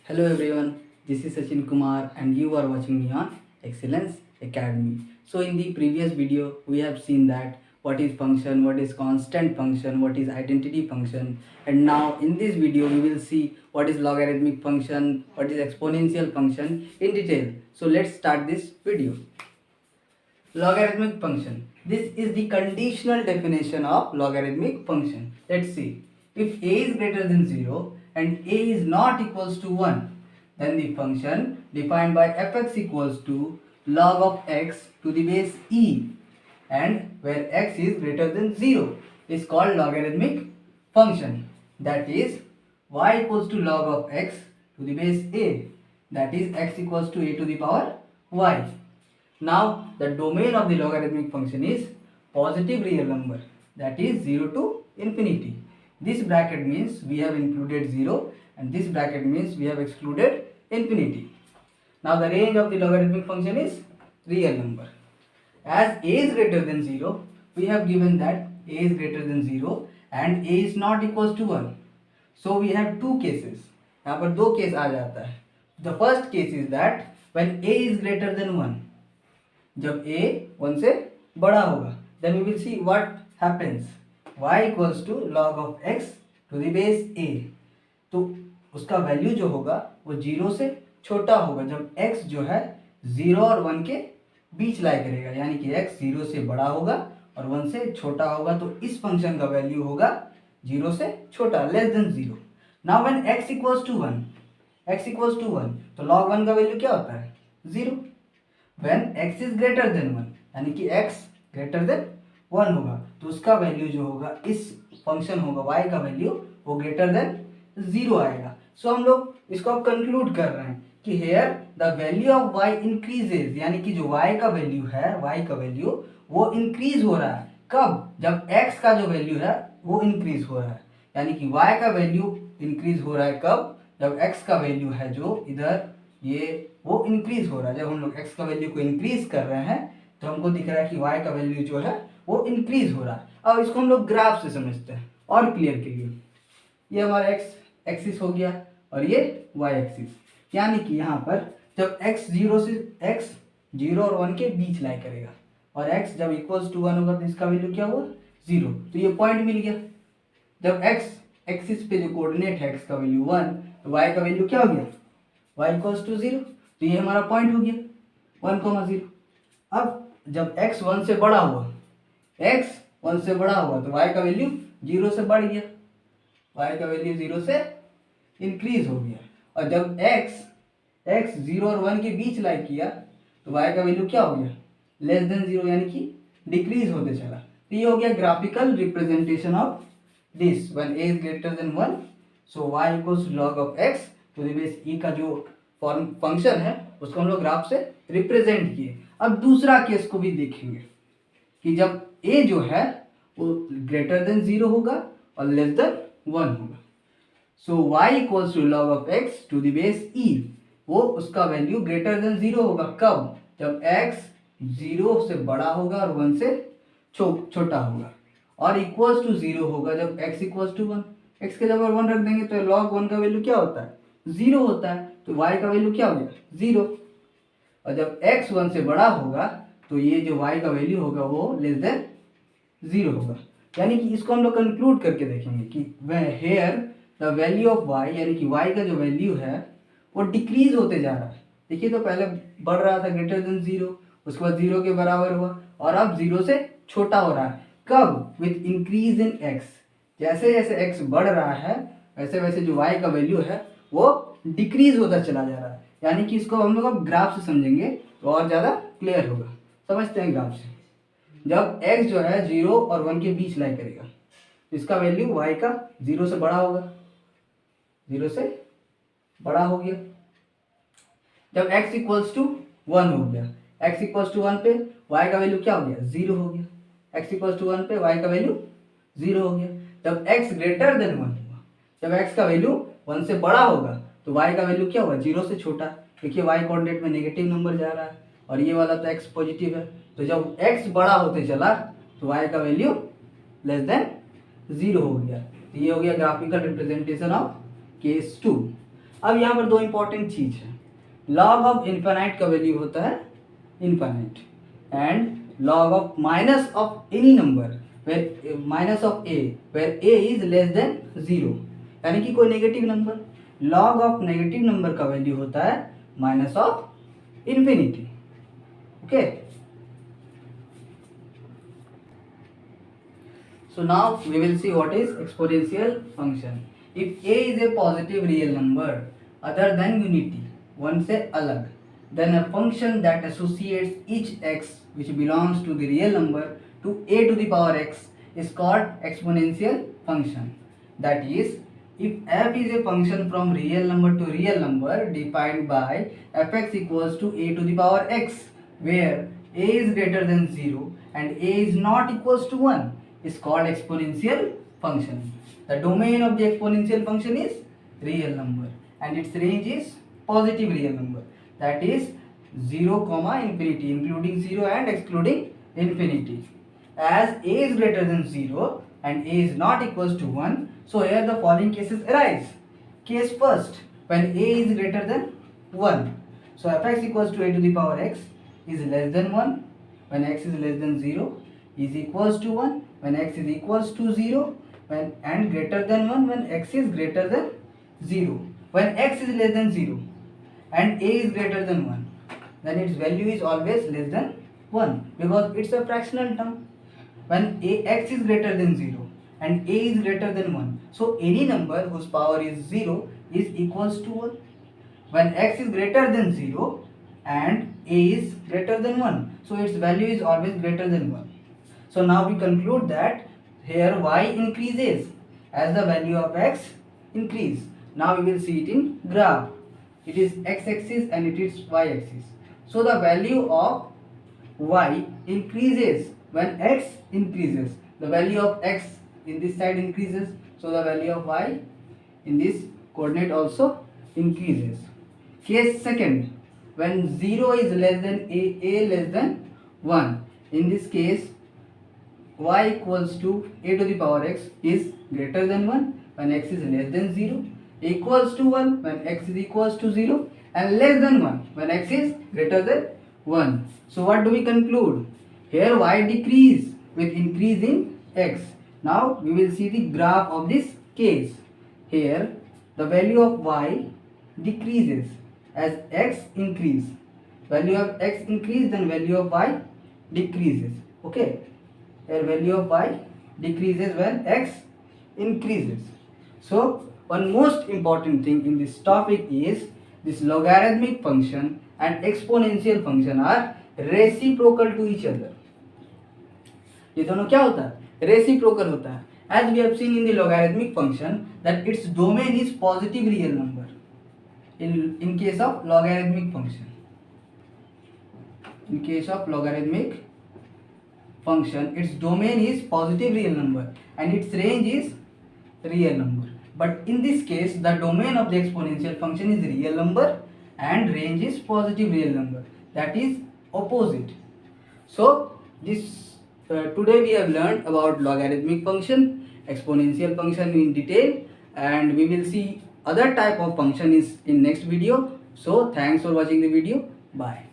Hello everyone, this is Sachin Kumar and you are watching me on Excellence Academy. So in the previous video we have seen that what is function, what is constant function, what is identity function, and now in this video we will see what is logarithmic function, what is exponential function in detail. So let's start this video. Logarithmic function. This is the conditional definition of logarithmic function. Let's see. If a is greater than 0 and a is not equals to 1, then the function defined by fx equals to log of x to the base e, and where x is greater than 0 is called logarithmic function. That is y equals to log of x to the base a, that is x equals to a to the power y. Now the domain of the logarithmic function is positive real number, that is 0 to infinity. This bracket means we have included 0 and this bracket means we have excluded infinity. Now the range of the logarithmic function is real number. As a is greater than 0, we have given that a is greater than 0 and a is not equals to 1. So we have two cases. यहाँ पर दो case आ जाता है. The first case is that when a is greater than 1. जब a 1 से बड़ा होगा, then we will see what happens. y equals to log of x to the base a. तो उसका वैल्यू जो होगा वो 0 से छोटा होगा जब x जो है 0 और 1 के बीच लाई करेगा, यानी कि x 0 से बड़ा होगा और 1 से छोटा होगा. तो इस फंक्शन का वैल्यू होगा 0 से छोटा, less than 0. Now when x equals to 1, तो log 1 का वैल्यू क्या होता है? 0. When x is greater than 1, यानी कि x greater than 1 होगा तो उसका वैल्यू जो होगा, इस फंक्शन होगा y का वैल्यू वो ग्रेटर देन 0 आएगा. सो हम लोग इसको अब कंक्लूड कर रहे हैं कि here the value of y increases, यानी कि जो y का वैल्यू है, y का वैल्यू वो इंक्रीज हो रहा है. कब? जब x का जो वैल्यू है वो इंक्रीज हो रहा है, यानी कि y का वैल्यू इंक्रीज हो रहा है. कब? जब x का वैल्यू है जो इधर ये वो इंक्रीज हो रहा है. जब हम लोग x का वैल्यू को इंक्रीज कर रहे हैं तो हमको दिख रहा है कि y का वैल्यू जो है वो इंक्रीज हो रहा है. अब इसको हम लोग ग्राफ से समझते हैं और क्लियर के लिए. ये हमारा x एक्सिस हो गया और ये y एक्सिस, यानी कि यहाँ पर जब x 0 और 1 के बीच लाई करेगा और x जब इक्वल्स टू 1 होगा तो इसका वैल्यू क्या हुआ? 0. तो ये पॉइंट मिल गया. जब x एक्सिस पे जो कोऑर्डिनेट है x का वैल्यू 1, तो y का वैल्यू क्या हो गया? y equals to 0. तो ये हमारा पॉइंट हो गया 1, 0. अब जब x 1 से बड़ा हुआ, तो y का वैल्यू 0 से बढ़ गया, y का वैल्यू 0 से इंक्रीज हो गया. और जब x 0 और 1 के बीच लाई किया तो y का वैल्यू क्या हो गया? लेस देन 0, यानी कि डिक्रीज होते चला. तो ये हो गया graphical representation of this when a is greater than 1. So y equals to log of x to the base e का जो फंक्शन है उसको हम लोग ग्राफ से रिप्रेजेंट किए. अब दूसरा केस को भी देखेंगे कि जब a जो है वो ग्रेटर देन 0 होगा और लेस देन 1 होगा. So y equals to log of x to the base e, वो उसका वैल्यू ग्रेटर देन 0 होगा. कब? जब x 0 से बड़ा होगा और 1 से छोटा होगा. और इक्वल्स टू 0 होगा जब x इक्वल्स टू 1. x के जगह 1 रख देंगे तो log 1 का वैल्यू क्या होता है? 0 होता है. तो y का वैल्यू क्या हो गया? 0. और जब x 1 से बड़ा होगा तो ये जो y का वैल्यू होगा वो लेस देन 0 होगा. यानी कि इसको हम लोग कंक्लूड करके देखेंगे कि here the value of y, यानी कि y का जो वैल्यू है वो डिक्रीज होते जा रहा है. देखिए तो पहले बढ़ रहा था ग्रेटर देन 0, उसके बाद 0 के बराबर हुआ और अब 0 से छोटा हो रहा है. कब? With increase in x. जैसे जैसे x बढ़ रहा है वैसे वैसे जो y का वैल्यू है वो डिक्रीज होता चला जा रहा है. यानी कि इसको हम लोग अब ग्राफ से समझेंगे तो और ज़्यादा क्लियर होगा. समझते हैं ग्राफ से. जब x जो है 0 और 1 के बीच लाई करेगा तो इसका वैल्यू y का 0 से बड़ा होगा, 0 से बड़ा हो गया. जब x इक्वल्स टू 1 हो गया, x इक्वल्स टू 1 पे y का वैल्यू क्या हो गया? 0 हो गया. x इक्वल्स टू 1 पे y का वैल्यू 0 हो गया. जब x ग्रेटर देन 1 हुआ, जब x का वैल्यू 1 से बड़ा होगा तो y का वैल्यू क्या होगा? 0 से छोटा. देखिए y कोऑर्डिनेट में नेगेटिव नंबर जा रहा है और ये वाला तो x पॉजिटिव है. तो जब x बड़ा होते चला तो y का वैल्यू लेस देन 0 हो गया. तो ये हो गया ग्राफिकल रिप्रेजेंटेशन ऑफ केस 2. अब यहाँ पर दो इंपॉर्टेंट चीज है, log ऑफ इन्फिनाइट का वैल्यू होता है infinite, and log of minus of any number where minus of a where a is less than 0, यानी कि कोई negative number, log of negative number का वैल्यू होता है minus of infinity. Okay, so now we will see what is exponential function. If a is a positive real number other than unity, one से अलग, then a function that associates each x which belongs to the real number to a to the power x is called exponential function. That is, if f is a function from real number to real number defined by fx equals to a to the power x, where a is greater than 0 and a is not equals to 1, is called exponential function. The domain of the exponential function is real number and its range is positive real number, that is 0, infinity, including 0 and excluding infinity. As a is greater than 0 and a is not equals to 1, so here the following cases arise. Case first, when a is greater than 1, so fx equals to a to the power x is less than 1, when x is less than 0 is equals to 1, when x is equals to 0, when and greater than 1 when x is greater than 0. When x is less than 0 and a is greater than 1, then its value is always less than 1 because it's a fractional term. When x is greater than 0 and a is greater than 1, so any number whose power is 0 is equals to 1. When x is greater than 0 and a is greater than 1, so its value is always greater than 1. So now we conclude that here y increases as the value of x increase. Now we will see it in graph. It is x-axis and it is y-axis. So the value of y increases when x increases. The value of x in this side increases, so the value of y in this coordinate also increases. Case second, when 0 is less than a less than 1, in this case y equals to a to the power x is greater than 1 when x is less than 0, equals to 1 when x is equals to 0, and less than 1 when x is greater than 1. So what do we conclude? Here y decrease with increase in x. Now we will see the graph of this case. Here the value of y decreases as x increase. Value of x increase, then value of y decreases. Okay. Here value of y decreases when x increases. So one most important thing in this topic is this logarithmic function and exponential function are reciprocal to each other. ये दोनों क्या होता है? Reciprocal होता है. As we have seen in the logarithmic function that its domain is positive real number. In case of logarithmic function. In case of logarithmic function, its domain is positive real number and its range is real number. But in this case, the domain of the exponential function is real number and range is positive real number. That is opposite. So this today we have learned about logarithmic function, exponential function in detail, and we will see other type of function is in next video. So thanks for watching the video. Bye.